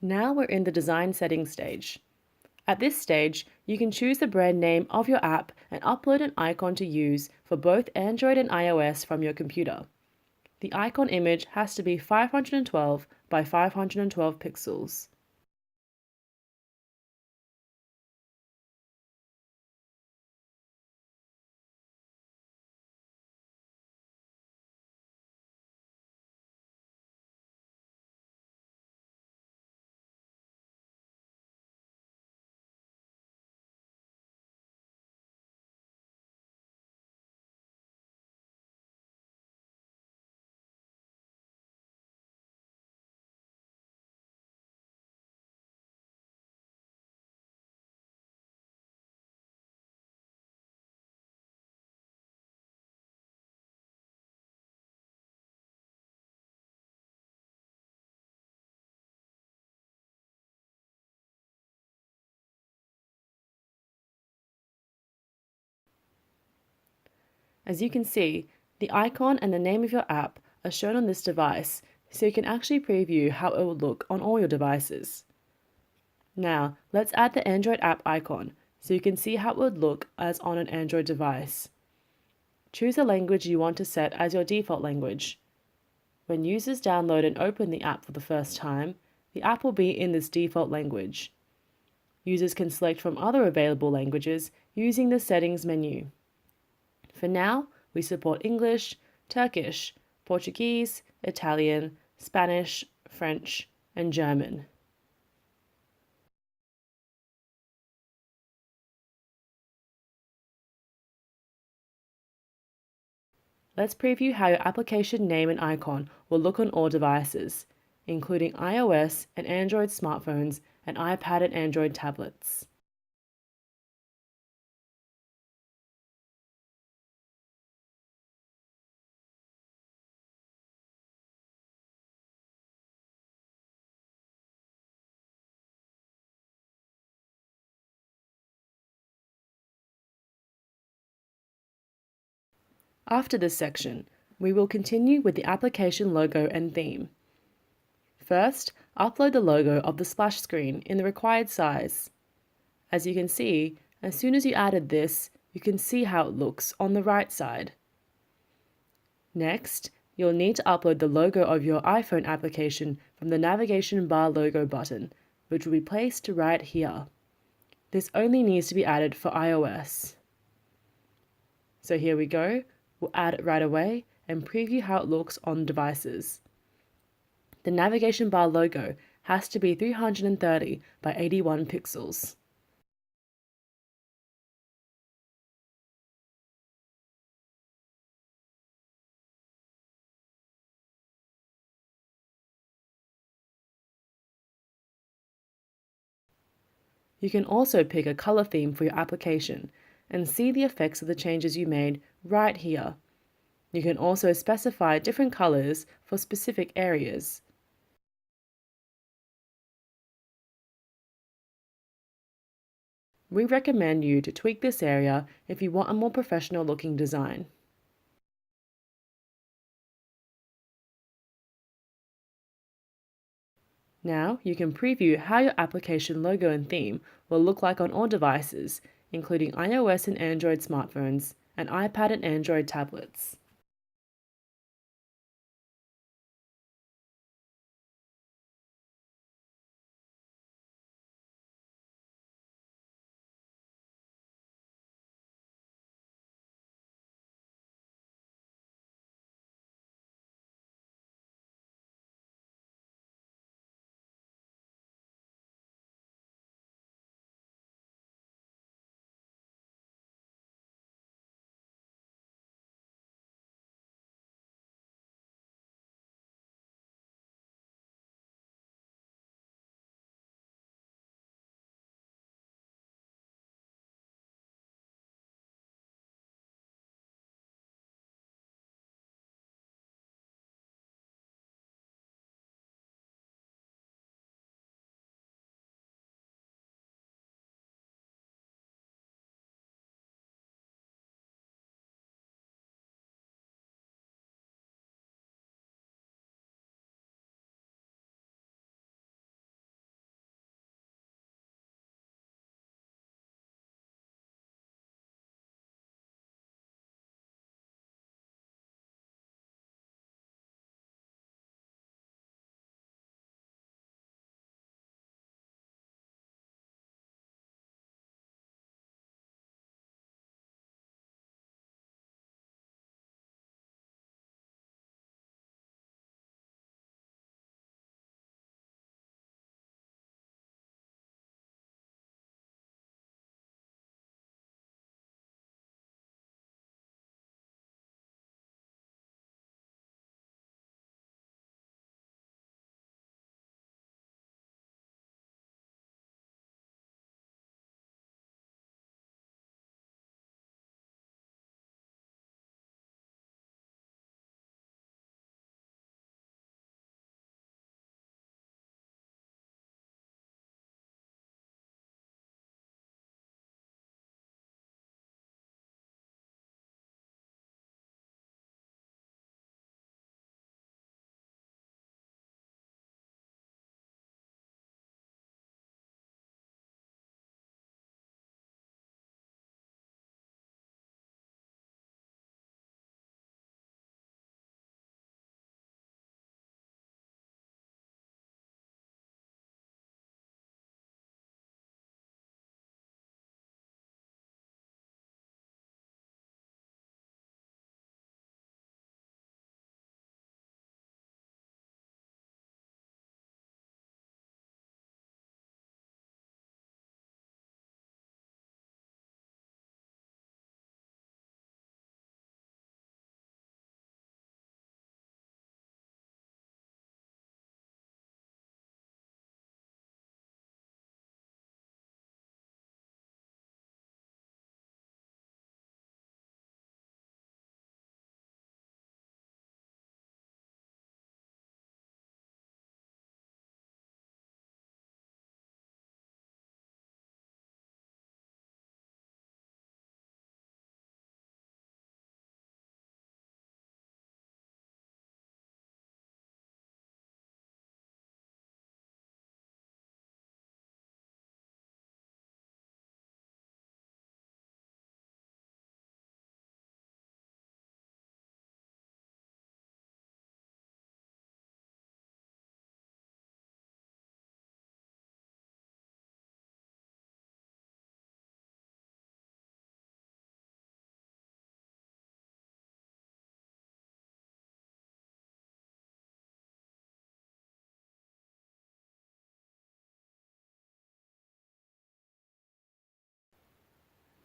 Now we're in the design settings stage. At this stage, you can choose the brand name of your app and upload an icon to use for both Android and iOS from your computer. The icon image has to be 512 by 512 pixels. As you can see, the icon and the name of your app are shown on this device, so you can actually preview how it will look on all your devices. Now, let's add the Android app icon so you can see how it would look as on an Android device. Choose a language you want to set as your default language. When users download and open the app for the first time, the app will be in this default language. Users can select from other available languages using the settings menu. For now, we support English, Turkish, Portuguese, Italian, Spanish, French, and German. Let's preview how your application name and icon will look on all devices, including iOS and Android smartphones and iPad and Android tablets. After this section, we will continue with the application logo and theme. First, upload the logo of the splash screen in the required size. As you can see, as soon as you added this, you can see how it looks on the right side. Next, you'll need to upload the logo of your iPhone application from the navigation bar logo button, which will be placed right here. This only needs to be added for iOS. So here we go. We'll add it right away and preview how it looks on devices. The navigation bar logo has to be 330 by 81 pixels. You can also pick a color theme for your application and see the effects of the changes you made right here. You can also specify different colors for specific areas. We recommend you to tweak this area if you want a more professional looking design. Now you can preview how your application logo and theme will look like on all devices, including iOS and Android smartphones and iPad and Android tablets.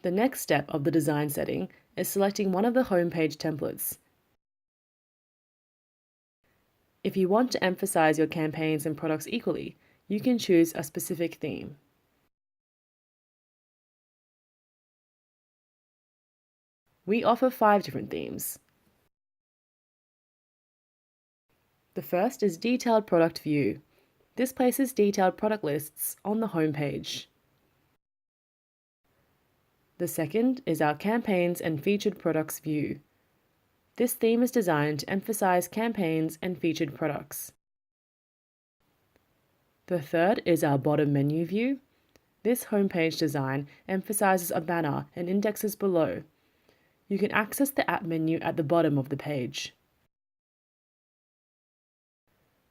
The next step of the design setting is selecting one of the homepage templates. If you want to emphasize your campaigns and products equally, you can choose a specific theme. We offer 5 different themes. The first is Detailed Product View. This places detailed product lists on the homepage. The second is our Campaigns and Featured Products view. This theme is designed to emphasize campaigns and featured products. The third is our Bottom Menu view. This homepage design emphasizes a banner and indexes below. You can access the app menu at the bottom of the page.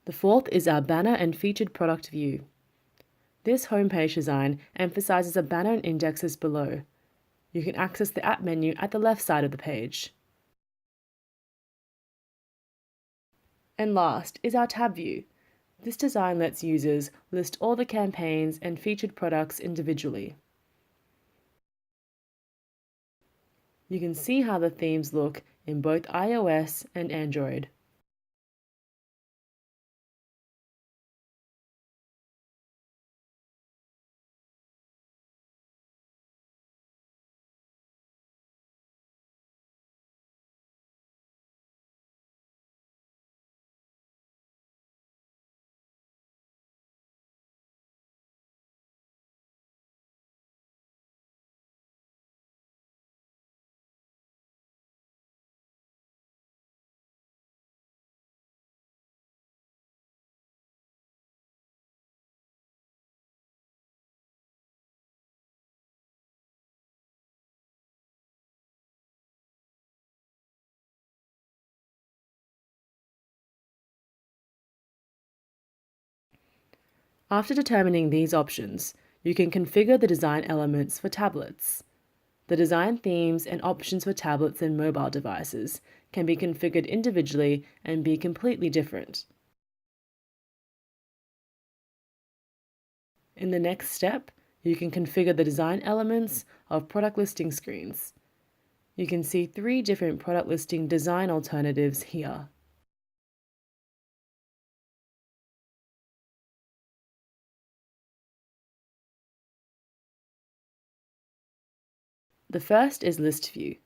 The fourth is our Banner and Featured Product view. This homepage design emphasizes a banner and indexes below. You can access the app menu at the left side of the page. And last is our tab view. This design lets users list all the campaigns and featured products individually. You can see how the themes look in both iOS and Android. After determining these options, you can configure the design elements for tablets. The design themes and options for tablets and mobile devices can be configured individually and be completely different. In the next step, you can configure the design elements of product listing screens. You can see 3 different product listing design alternatives here. The first is List View.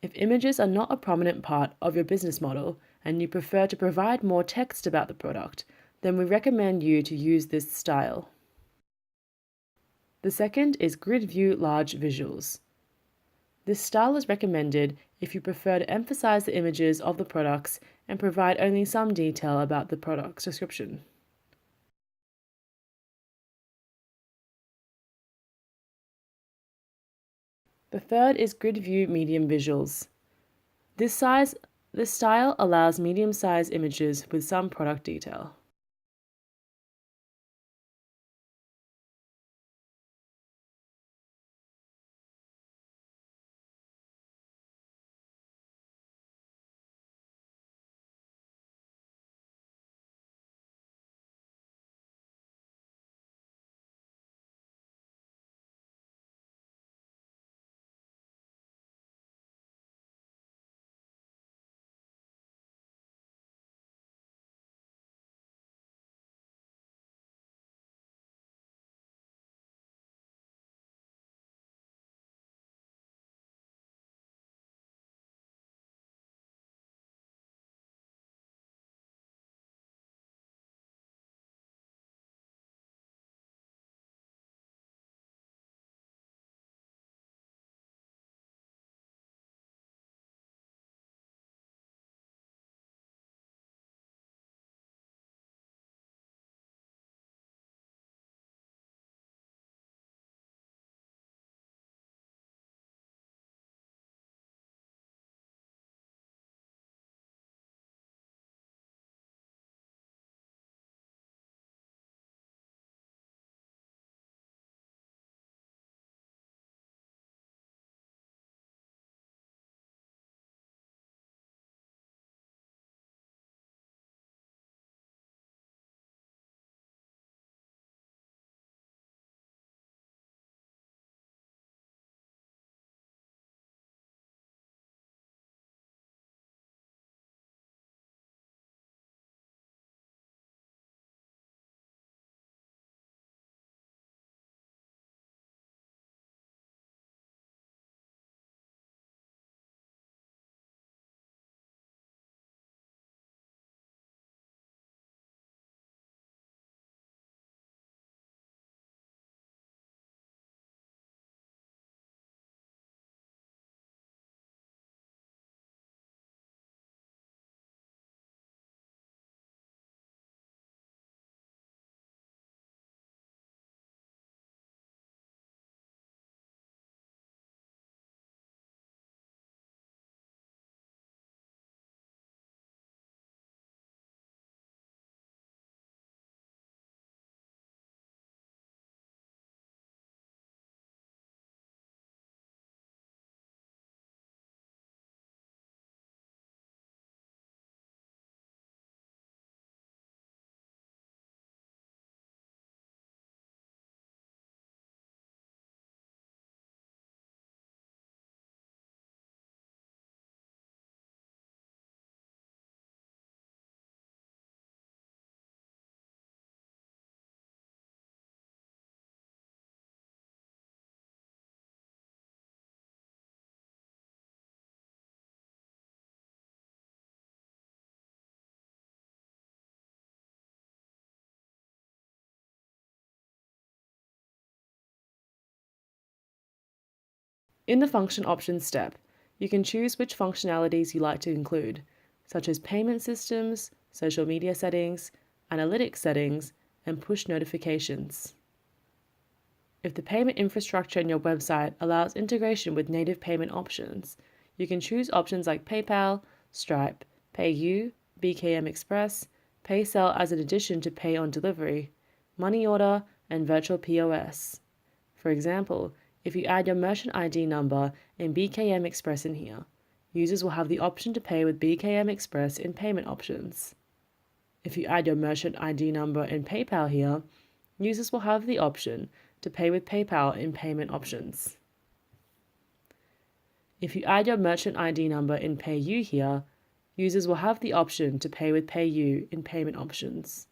If images are not a prominent part of your business model and you prefer to provide more text about the product, then we recommend you to use this style. The second is Grid View Large Visuals. This style is recommended if you prefer to emphasize the images of the products and provide only some detail about the product's description. The third is Grid View Medium Visuals. This style allows medium-sized images with some product detail. In the Function Options step, you can choose which functionalities you like to include, such as payment systems, social media settings, analytics settings, and push notifications. If the payment infrastructure in your website allows integration with native payment options, you can choose options like PayPal, Stripe, PayU, BKM Express, PaySell as an addition to Pay on Delivery, Money Order, and Virtual POS. For example, if you add your merchant ID number in BKM Express in here, users will have the option to pay with BKM Express in payment options. If you add your merchant ID number in PayPal here, users will have the option to pay with PayPal in payment options. If you add your merchant ID number in PayU here, users will have the option to pay with PayU in payment options.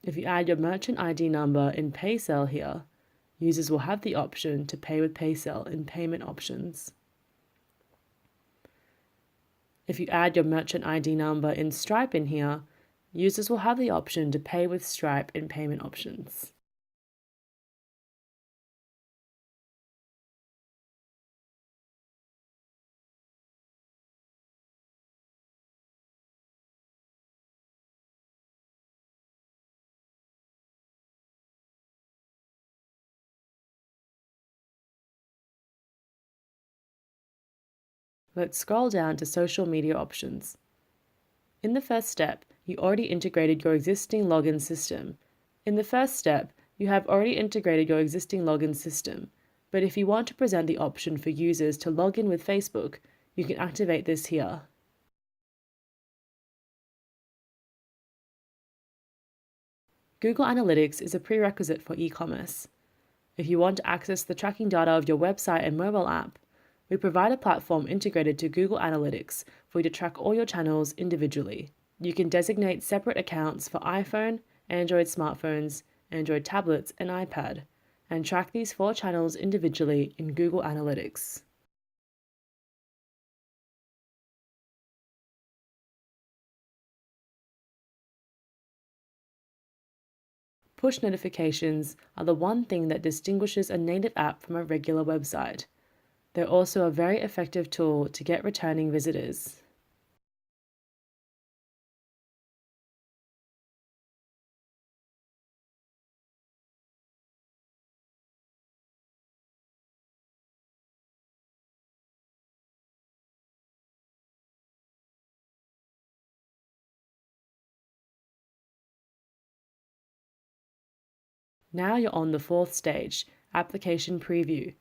If you add your merchant ID number in PaySell here, users will have the option to pay with PaySell in payment options. If you add your merchant ID number in Stripe in here, users will have the option to pay with Stripe in payment options. Let's scroll down to social media options. In the first step, you already integrated your existing login system. But if you want to present the option for users to log in with Facebook, you can activate this here. Google Analytics is a prerequisite for e-commerce. If you want to access the tracking data of your website and mobile app, we provide a platform integrated to Google Analytics for you to track all your channels individually. You can designate separate accounts for iPhone, Android smartphones, Android tablets, and iPad, and track these 4 channels individually in Google Analytics. Push notifications are the one thing that distinguishes a native app from a regular website. They're also a very effective tool to get returning visitors. Now you're on the 4th stage, Application Preview.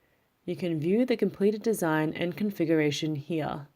You can view the completed design and configuration here.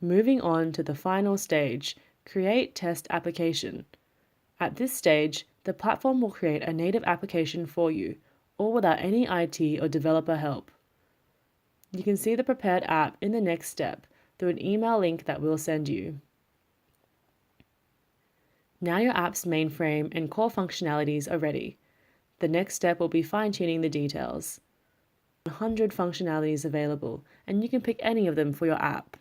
Moving on to the final stage, create test application. At this stage, the platform will create a native application for you, all without any IT or developer help. You can see the prepared app in the next step through an email link that we'll send you. Now your app's mainframe and core functionalities are ready. The next step will be fine-tuning the details. 100 functionalities available, and you can pick any of them for your app.